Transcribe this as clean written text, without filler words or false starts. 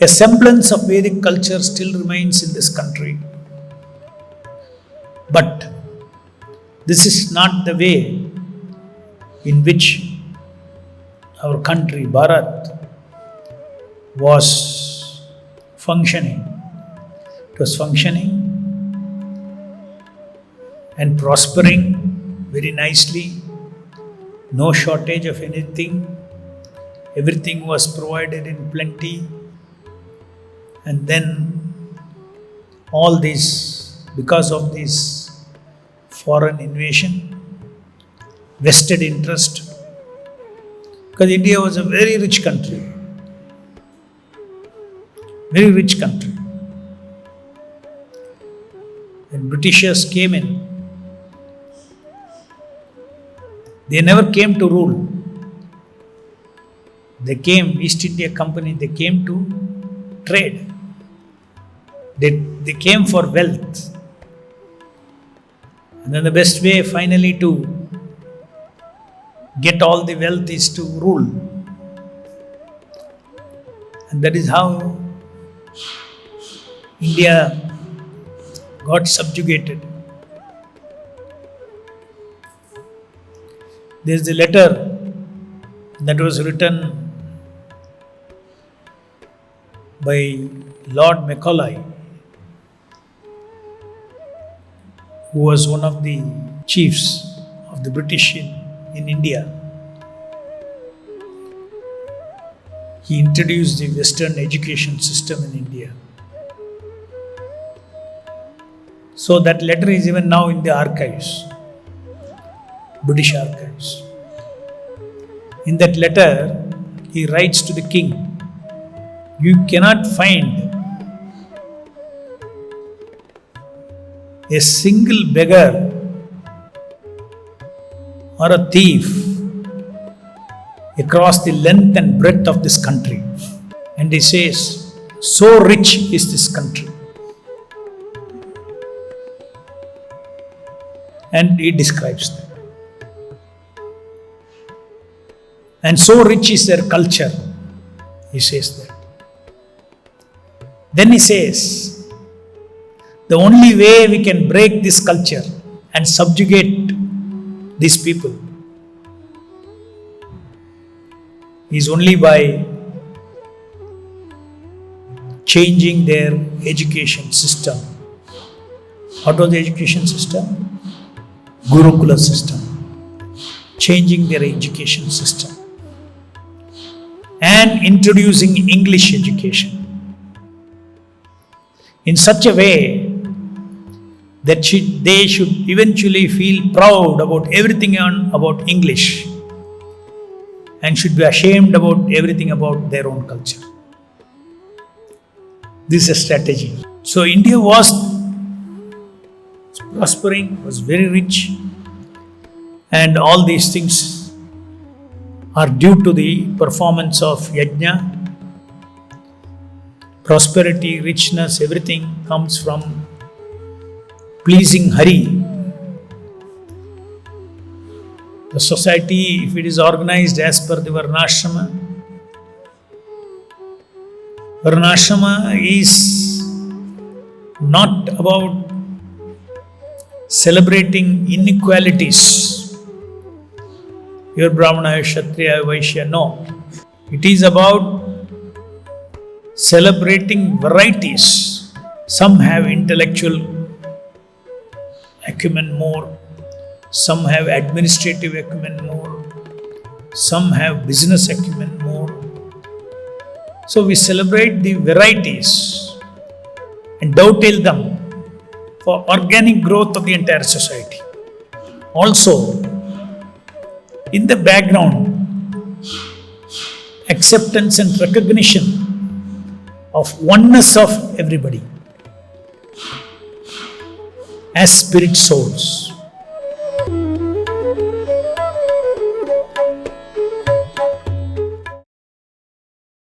A semblance of Vedic culture still remains in this country. But this is not the way in which our country, Bharat, was functioning. It was functioning and prospering very nicely, no shortage of anything. Everything was provided in plenty. And then all this, because of this foreign invasion, vested interest, because India was a very rich country. Very rich country. When Britishers came in, they never came to rule. They came, East India Company, they came to trade. They came for wealth. And then the best way finally to get all the wealth is to rule. And that is how India got subjugated. There is a letter that was written by Lord Macaulay, who was one of the chiefs of the British in India. He introduced the Western education system in India. So that letter is even now in the archives, British archives. In that letter, he writes to the king, "You cannot find a single beggar or a thief across the length and breadth of this country." And he says, so rich is this country. And he describes that. And so rich is their culture, he says that. Then he says, the only way we can break this culture and subjugate these people is only by changing their education system. What was the education system? Gurukula system. Changing their education system and introducing English education in such a way that they should eventually feel proud about everything about English and should be ashamed about everything about their own culture. This is a strategy. So India was prospering, was very rich, and all these things are due to the performance of yajna. Prosperity, richness, everything comes from pleasing Hari. The society, if it is organized as per the Varnashrama, Varnashrama is not about celebrating inequalities. You're Brahmana, you're Kshatriya, you're Vaishya. No. It is about celebrating varieties. Some have intellectual acumen more, some have administrative acumen more, some have business acumen more. So we celebrate the varieties and dovetail them for organic growth of the entire society. Also, in the background, acceptance and recognition of oneness of everybody as spirit souls.